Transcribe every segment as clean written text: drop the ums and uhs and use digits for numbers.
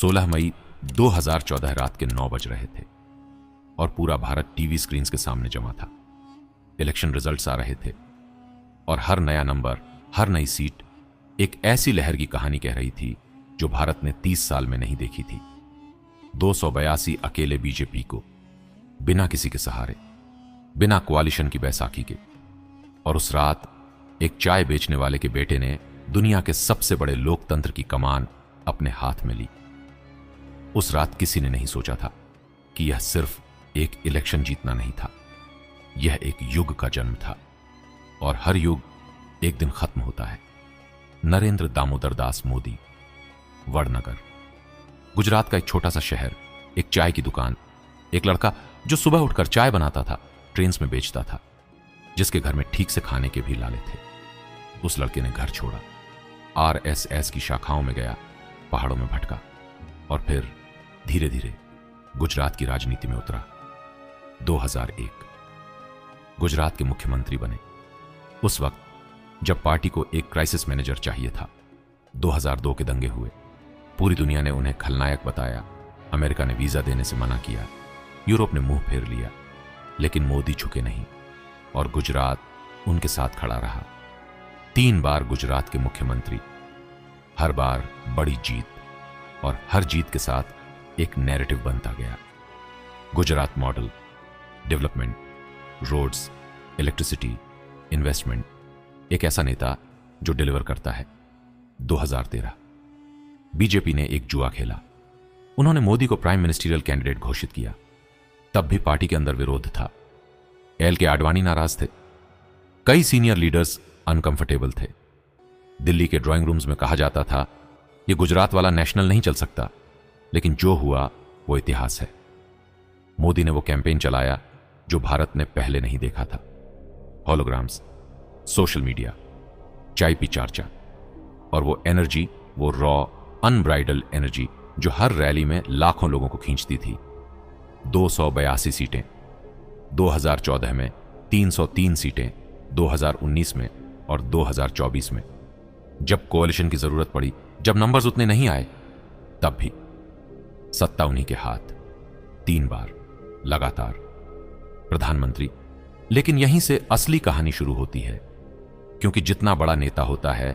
16 मई 2014 रात के 9 बज रहे थे और पूरा भारत टीवी स्क्रीन के सामने जमा था। इलेक्शन रिजल्ट्स आ रहे थे और हर नया नंबर, हर नई सीट एक ऐसी लहर की कहानी कह रही थी जो भारत ने 30 साल में नहीं देखी थी। 282 अकेले बीजेपी को, बिना किसी के सहारे, बिना कोalition की बैसाखी के। और उस रात एक चाय बेचने वाले के बेटे ने दुनिया के सबसे बड़े लोकतंत्र की कमान अपने हाथ में ली। उस रात किसी ने नहीं सोचा था कि यह सिर्फ एक इलेक्शन जीतना नहीं था, यह एक युग का जन्म था। और हर युग एक दिन खत्म होता है। नरेंद्र दामोदर दास मोदी, वडनगर, गुजरात का एक छोटा सा शहर, एक चाय की दुकान, एक लड़का जो सुबह उठकर चाय बनाता था, ट्रेन्स में बेचता था, जिसके घर में ठीक से खाने के भी लाले थे। उस लड़के ने घर छोड़ा, आरएसएस की शाखाओं में गया, पहाड़ों में भटका और फिर धीरे धीरे गुजरात की राजनीति में उतरा। 2001 गुजरात के मुख्यमंत्री बने। उस वक्त जब पार्टी को एक क्राइसिस मैनेजर चाहिए था। 2002 के दंगे हुए, पूरी दुनिया ने उन्हें खलनायक बताया, अमेरिका ने वीजा देने से मना किया, यूरोप ने मुंह फेर लिया, लेकिन मोदी झुके नहीं और गुजरात उनके साथ खड़ा रहा। 3 बार गुजरात के मुख्यमंत्री, हर बार बड़ी जीत और हर जीत के साथ एक नैरेटिव बनता गया। Gujarat model, development, roads, electricity, investment, एक ऐसा नेता जो डिलीवर करता है। 2013 बीजेपी ने एक जुआ खेला। उन्होंने मोदी को प्राइम मिनिस्टरियल कैंडिडेट घोषित किया। तब भी पार्टी के अंदर विरोध था। एल के आडवाणी नाराज थे, कई सीनियर लीडर्स अनकंफर्टेबल थे। दिल्ली के ड्राइंग रूम्स में कहा जाता था यह गुजरात वाला नेशनल नहीं चल सकता, लेकिन जो हुआ वो इतिहास है। मोदी ने वो कैंपेन चलाया जो भारत ने पहले नहीं देखा था। हॉलोग्राम्स, सोशल मीडिया, चाय पी चर्चा और वो एनर्जी, वो रॉ अनब्राइडल एनर्जी जो हर रैली में लाखों लोगों को खींचती थी। 282 सीटें 2014 में, 303 सीटें 2019 में और 2024 में। जब कोalition की जरूरत पड़ी, जब नंबर्स उतने नहीं आए, तब भी सत्ता उन्हीं के हाथ। 3 बार लगातार प्रधानमंत्री। लेकिन यहीं से असली कहानी शुरू होती है, क्योंकि जितना बड़ा नेता होता है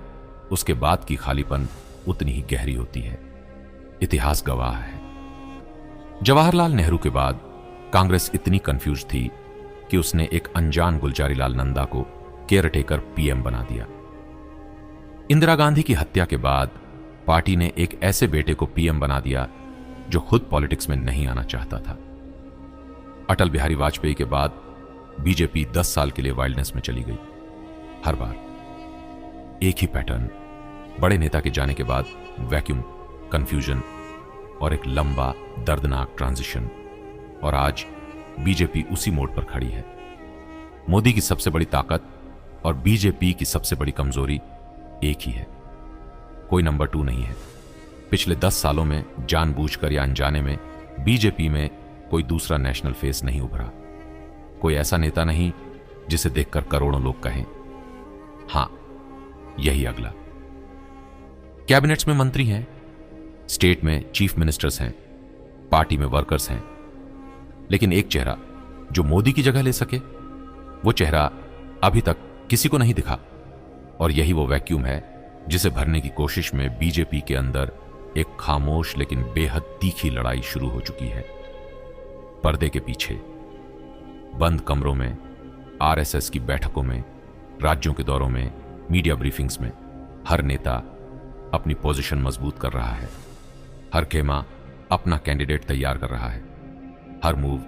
उसके बाद की खालीपन उतनी ही गहरी होती है। इतिहास गवाह है। जवाहरलाल नेहरू के बाद कांग्रेस इतनी कंफ्यूज थी कि उसने एक अनजान गुलजारी लाल नंदा को केयरटेकर पीएम बना दिया। इंदिरा गांधी की हत्या के बाद पार्टी ने एक ऐसे बेटे को पीएम बना दिया जो खुद पॉलिटिक्स में नहीं आना चाहता था। अटल बिहारी वाजपेयी के बाद बीजेपी 10 साल के लिए वाइल्डनेस में चली गई। हर बार एक ही पैटर्न, बड़े नेता के जाने के बाद वैक्यूम, कंफ्यूजन और एक लंबा दर्दनाक ट्रांजिशन। और आज बीजेपी उसी मोड़ पर खड़ी है। मोदी की सबसे बड़ी ताकत और बीजेपी की सबसे बड़ी कमजोरी एक ही है, कोई नंबर 2 नहीं है। पिछले 10 सालों में जानबूझकर या अनजाने में बीजेपी में कोई दूसरा नेशनल फेस नहीं उभरा। कोई ऐसा नेता नहीं जिसे देखकर करोड़ों लोग कहें हां यही अगला। कैबिनेट्स में मंत्री हैं, स्टेट में चीफ मिनिस्टर्स हैं, पार्टी में वर्कर्स हैं, लेकिन एक चेहरा जो मोदी की जगह ले सके, वो चेहरा अभी तक किसी को नहीं दिखा। और यही वो वैक्यूम है जिसे भरने की कोशिश में बीजेपी के अंदर एक खामोश लेकिन बेहद तीखी लड़ाई शुरू हो चुकी है। पर्दे के पीछे, बंद कमरों में, आरएसएस की बैठकों में, राज्यों के दौरों में, मीडिया ब्रीफिंग्स में, हर नेता अपनी पोजीशन मजबूत कर रहा है। हर खेमा अपना कैंडिडेट तैयार कर रहा है, हर मूव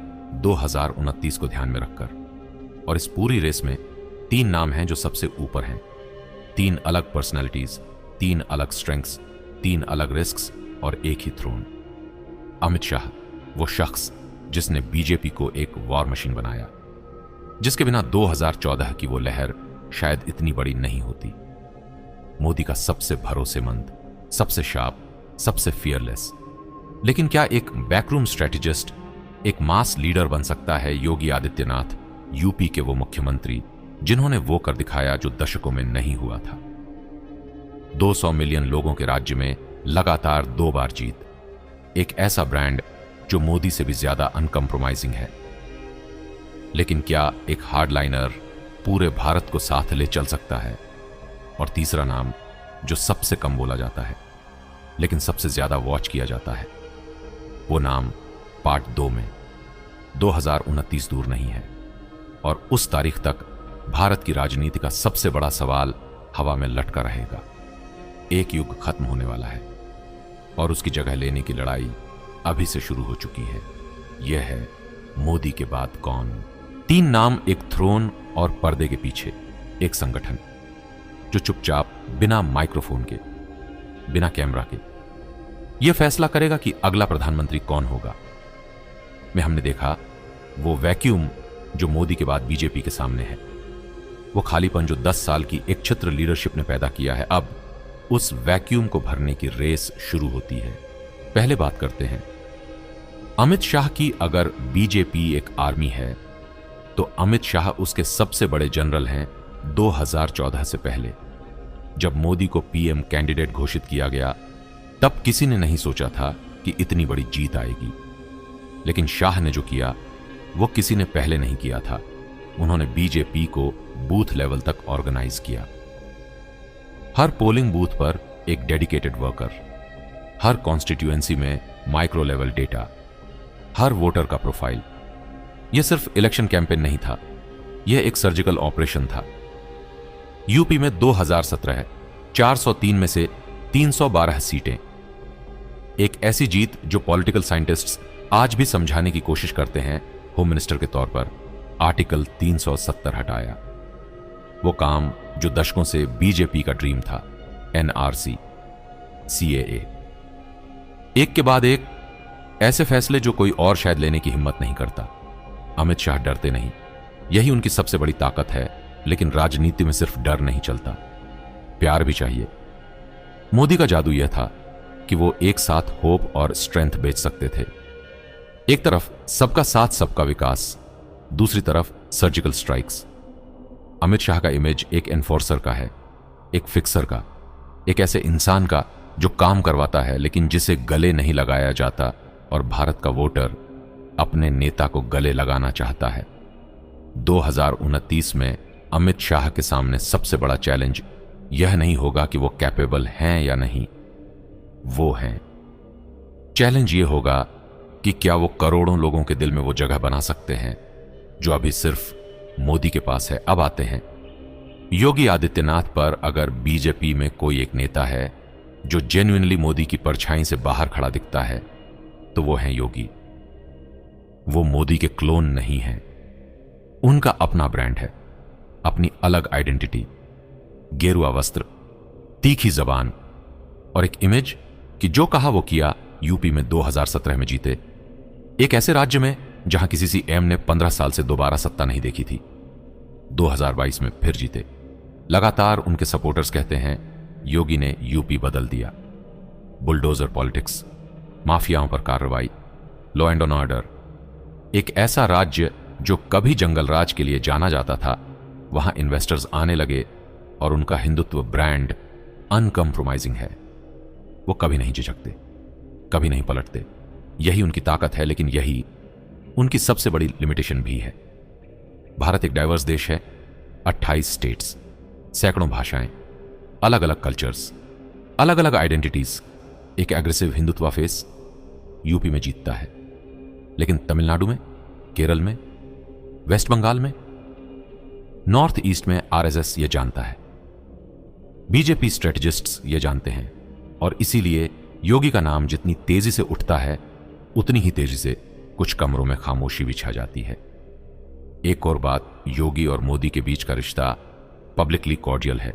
2029 को ध्यान में रखकर। और इस पूरी रेस में 3 नाम हैं जो सबसे ऊपर हैं। 3 अलग पर्सनैलिटीज, 3 अलग स्ट्रेंथ्स, 3 अलग रिस्क्स और एक ही थ्रोन। अमित शाह, वो शख्स जिसने बीजेपी को एक वॉर मशीन बनाया, जिसके बिना 2014 की वो लहर शायद इतनी बड़ी नहीं होती। मोदी का सबसे भरोसेमंद, सबसे शार्प, सबसे फियरलेस। लेकिन क्या एक बैकरूम स्ट्रेटेजिस्ट, एक मास लीडर बन सकता है योगी आदित्यनाथ, यूपी के वो मुख्यमंत्री जिन्होंने वो कर दिखाया जो दशकों में नहीं हुआ था? 200 मिलियन लोगों के राज्य में लगातार 2 बार जीत, एक ऐसा ब्रांड जो मोदी से भी ज्यादा अनकंप्रोमाइजिंग है। लेकिन क्या एक हार्डलाइनर पूरे भारत को साथ ले चल सकता है? और तीसरा नाम जो सबसे कम बोला जाता है लेकिन सबसे ज्यादा वॉच किया जाता है, वो नाम पार्ट 2 में 2029 दूर नहीं है। और उस तारीख तक भारत की राजनीति का सबसे बड़ा सवाल हवा में लटका रहेगा। एक युग खत्म होने वाला है और उसकी जगह लेने की लड़ाई अभी से शुरू हो चुकी है। यह है मोदी के बाद कौन। 3 नाम, एक थ्रोन और पर्दे के पीछे एक संगठन जो चुपचाप बिना माइक्रोफोन के, बिना कैमरा के यह फैसला करेगा कि अगला प्रधानमंत्री कौन होगा। में हमने देखा वो वैक्यूम जो मोदी के बाद बीजेपी के सामने है, वो खालीपन जो 10 साल की एक छत्र लीडरशिप ने पैदा किया है, अब उस वैक्यूम को भरने की रेस शुरू होती है। पहले बात करते हैं अमित शाह की। अगर बीजेपी एक आर्मी है तो अमित शाह उसके सबसे बड़े जनरल हैं। 2014 से पहले जब मोदी को पीएम कैंडिडेट घोषित किया गया, तब किसी ने नहीं सोचा था कि इतनी बड़ी जीत आएगी। लेकिन शाह ने जो किया वो किसी ने पहले नहीं किया था। उन्होंने बीजेपी को बूथ लेवल तक ऑर्गेनाइज किया। हर पोलिंग बूथ पर एक डेडिकेटेड वर्कर, हर कॉन्स्टिट्यूएंसी में माइक्रो लेवल डेटा, हर वोटर का प्रोफाइल। यह सिर्फ इलेक्शन कैंपेन नहीं था, यह एक सर्जिकल ऑपरेशन था। यूपी में 2017 403 में से 312 सीटें, एक ऐसी जीत जो पॉलिटिकल साइंटिस्ट्स आज भी समझाने की कोशिश करते हैं। होम मिनिस्टर के तौर पर आर्टिकल 370 हटाया, वो काम जो दशकों से बीजेपी का ड्रीम था। एनआरसी, सीएए, एक के बाद एक ऐसे फैसले जो कोई और शायद लेने की हिम्मत नहीं करता। अमित शाह डरते नहीं, यही उनकी सबसे बड़ी ताकत है। लेकिन राजनीति में सिर्फ डर नहीं चलता, प्यार भी चाहिए। मोदी का जादू यह था कि वो एक साथ होप और स्ट्रेंथ बेच सकते थे। एक तरफ सबका साथ सबका विकास, दूसरी तरफ सर्जिकल स्ट्राइक्स। अमित शाह का इमेज एक एनफोर्सर का है, एक फिक्सर का, एक ऐसे इंसान का जो काम करवाता है लेकिन जिसे गले नहीं लगाया जाता। और भारत का वोटर अपने नेता को गले लगाना चाहता है। 2029 में अमित शाह के सामने सबसे बड़ा चैलेंज यह नहीं होगा कि वो कैपेबल हैं या नहीं, वो हैं। चैलेंज ये होगा कि क्या वो करोड़ों लोगों के दिल में वो जगह बना सकते हैं जो अभी सिर्फ मोदी के पास है। अब आते हैं योगी आदित्यनाथ पर। अगर बीजेपी में कोई एक नेता है जो जेन्युइनली मोदी की परछाई से बाहर खड़ा दिखता है तो वो है योगी। वो मोदी के क्लोन नहीं हैं, उनका अपना ब्रांड है, अपनी अलग आइडेंटिटी, गेरुआ वस्त्र, तीखी जबान और एक इमेज कि जो कहा वो किया। यूपी में 2017 में जीते, एक ऐसे राज्य में जहां किसी सीएम ने 15 साल से दोबारा सत्ता नहीं देखी थी। 2022 में फिर जीते। लगातार उनके सपोर्टर्स कहते हैं योगी ने यूपी बदल दिया। बुलडोजर पॉलिटिक्स, माफियाओं पर कार्रवाई, लॉ एंड ऑर्डर। एक ऐसा राज्य जो कभी जंगल राज के लिए जाना जाता था, वहां इन्वेस्टर्स आने लगे और उनका हिंदुत्व ब्रांड अनकंप्रोमाइजिंग है। वो कभी नहीं झिझकते, कभी नहीं पलटते। यही उनकी ताकत है, लेकिन यही उनकी सबसे बड़ी लिमिटेशन भी है। भारत एक डाइवर्स देश है, 28 स्टेट्स, सैकड़ों भाषाएं, अलग अलग कल्चर्स, अलग अलग आइडेंटिटीज। एक एग्रेसिव हिंदुत्व फेस यूपी में जीतता है, लेकिन तमिलनाडु में, केरल में, वेस्ट बंगाल में, नॉर्थ ईस्ट में आरएसएस ये जानता है, बीजेपी स्ट्रेटजिस्ट्स ये जानते हैं। और इसीलिए योगी का नाम जितनी तेजी से उठता है उतनी ही तेजी से कुछ कमरों में खामोशी भी छा जाती है। एक और बात, योगी और मोदी के बीच का रिश्ता पब्लिकली कॉर्डियल है,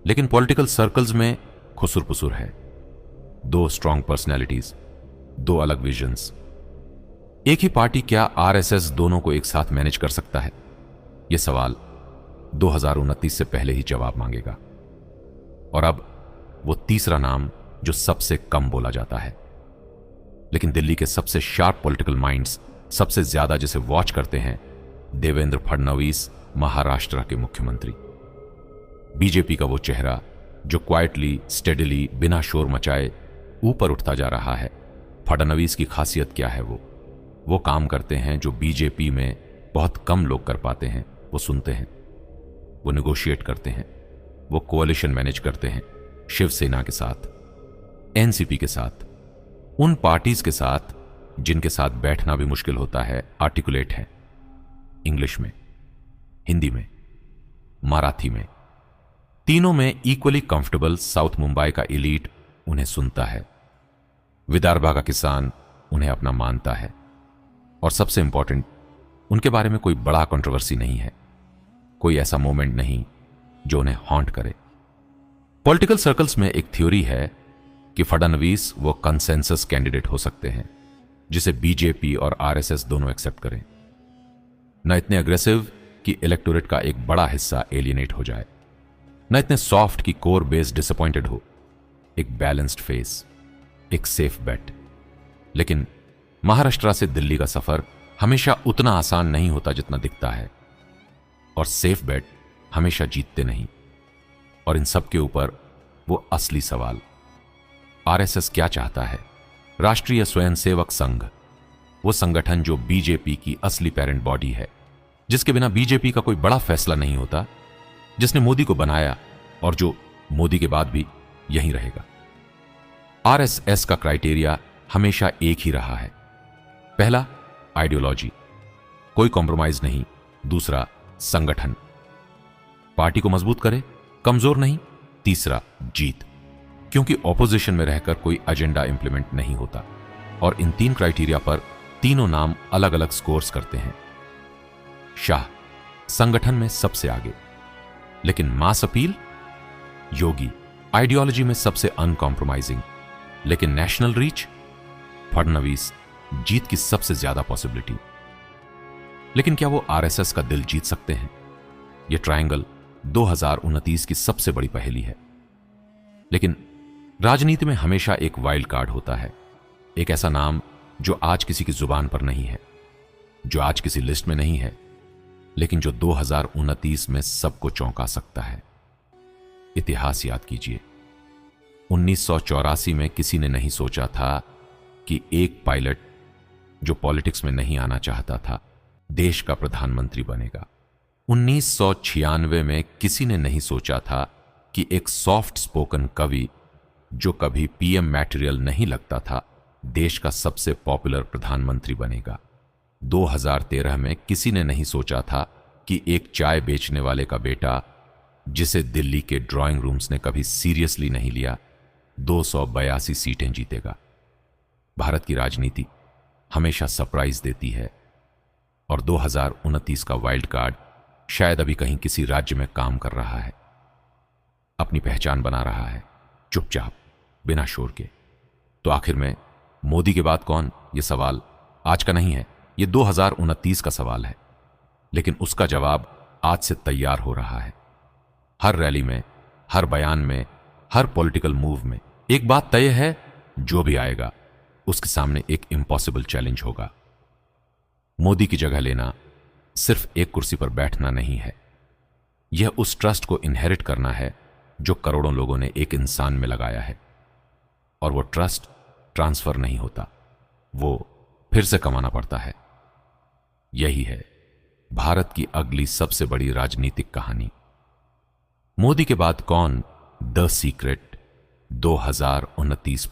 लेकिन पॉलिटिकल सर्कल्स में खुसुर पुसुर है। 2 स्ट्रॉन्ग पर्सनैलिटीज, 2 अलग विजन्स। एक ही पार्टी क्या आरएसएस दोनों को एक साथ मैनेज कर सकता है? यह सवाल 2029 से पहले ही जवाब मांगेगा। और अब वो तीसरा नाम जो सबसे कम बोला जाता है, लेकिन दिल्ली के सबसे शार्प पॉलिटिकल माइंड्स सबसे ज्यादा जिसे वॉच करते हैं, देवेंद्र फडणवीस, महाराष्ट्र के मुख्यमंत्री। बीजेपी का वो चेहरा जो क्वाइटली, स्टेडिली, बिना शोर मचाए ऊपर उठता जा रहा है। फडणवीस की खासियत क्या है? वो काम करते हैं जो बीजेपी में बहुत कम लोग कर पाते हैं। वो सुनते हैं, वो निगोशिएट करते हैं, वो कोalition मैनेज करते हैं शिवसेना के साथ, एनसीपी के साथ, उन पार्टीज के साथ जिनके साथ बैठना भी मुश्किल होता है, आर्टिकुलेट है इंग्लिश में, हिंदी में, मराठी में, तीनों में इक्वली कंफर्टेबल। साउथ मुंबई का एलीट उन्हें सुनता है, विदर्भा का किसान उन्हें अपना मानता है, और सबसे इंपॉर्टेंट, उनके बारे में कोई बड़ा कंट्रोवर्सी नहीं है, कोई ऐसा मोमेंट नहीं जो उन्हें हॉन्ट करे। पॉलिटिकल सर्कल्स में एक थ्योरी है कि फडणवीस वो कंसेंसस कैंडिडेट हो सकते हैं जिसे बीजेपी और आरएसएस दोनों एक्सेप्ट करें, न इतने अग्रेसिव कि इलेक्टोरेट का एक बड़ा हिस्सा एलियनेट हो जाए, न इतने सॉफ्ट कि कोर बेस डिसअपॉइंटेड हो, एक बैलेंस्ड फेस, एक सेफ बेट। लेकिन महाराष्ट्र से दिल्ली का सफर हमेशा उतना आसान नहीं होता जितना दिखता है, और सेफ बेट हमेशा जीतते नहीं। और इन सब के ऊपर वो असली सवाल, आरएसएस क्या चाहता है? राष्ट्रीय स्वयंसेवक संघ, वो संगठन जो बीजेपी की असली पेरेंट बॉडी है, जिसके बिना बीजेपी का कोई बड़ा फैसला नहीं होता, जिसने मोदी को बनाया और जो मोदी के बाद भी यहीं रहेगा। आरएसएस का क्राइटेरिया हमेशा एक ही रहा है। पहला, आइडियोलॉजी, कोई कॉम्प्रोमाइज नहीं। दूसरा, संगठन, पार्टी को मजबूत करे, कमजोर नहीं। तीसरा, जीत, क्योंकि ऑपोजिशन में रहकर कोई एजेंडा इंप्लीमेंट नहीं होता। और इन तीन क्राइटेरिया पर तीनों नाम अलग अलग स्कोर्स करते हैं। शाह संगठन में सबसे आगे, लेकिन मास अपील, योगी आइडियोलॉजी में सबसे अनकॉम्प्रोमाइजिंग, लेकिन नेशनल रीच, फडणवीस जीत की सबसे ज्यादा पॉसिबिलिटी। लेकिन क्या वो आरएसएस का दिल जीत सकते हैं? यह ट्रायंगल 2029 की सबसे बड़ी पहेली है। लेकिन राजनीति में हमेशा एक वाइल्ड कार्ड होता है, एक ऐसा नाम जो आज किसी की जुबान पर नहीं है, जो आज किसी लिस्ट में नहीं है, लेकिन जो 2029 में सबको चौंका सकता है। इतिहास याद कीजिए, 1984 में किसी ने नहीं सोचा था कि एक पायलट जो पॉलिटिक्स में नहीं आना चाहता था देश का प्रधानमंत्री बनेगा। 1996 में किसी ने नहीं सोचा था कि एक सॉफ्ट स्पोकन कवि जो कभी पीएम मटेरियल नहीं लगता था देश का सबसे पॉपुलर प्रधानमंत्री बनेगा। 2013 में किसी ने नहीं सोचा था कि एक चाय बेचने वाले का बेटा, जिसे दिल्ली के ड्राइंग रूम्स ने कभी सीरियसली नहीं लिया, 282 सीटें जीतेगा। भारत की राजनीति हमेशा सरप्राइज देती है, और 2029 का वाइल्ड कार्ड शायद अभी कहीं किसी राज्य में काम कर रहा है, अपनी पहचान बना रहा है, चुपचाप, बिना शोर के। तो आखिर में मोदी के बाद कौन? यह सवाल आज का नहीं है, यह 2029 का सवाल है। लेकिन उसका जवाब आज से तैयार हो रहा है। हर रैली में, हर बयान में, हर पॉलिटिकल मूव में एक बात तय है, जो भी आएगा उसके सामने एक इम्पॉसिबल चैलेंज होगा। मोदी की जगह लेना सिर्फ एक कुर्सी पर बैठना नहीं है, यह उस ट्रस्ट को इनहेरिट करना है जो करोड़ों लोगों ने एक इंसान में लगाया है। और वो ट्रस्ट ट्रांसफर नहीं होता, वो फिर से कमाना पड़ता है। यही है भारत की अगली सबसे बड़ी राजनीतिक कहानी। मोदी के बाद कौन? The secret 2029।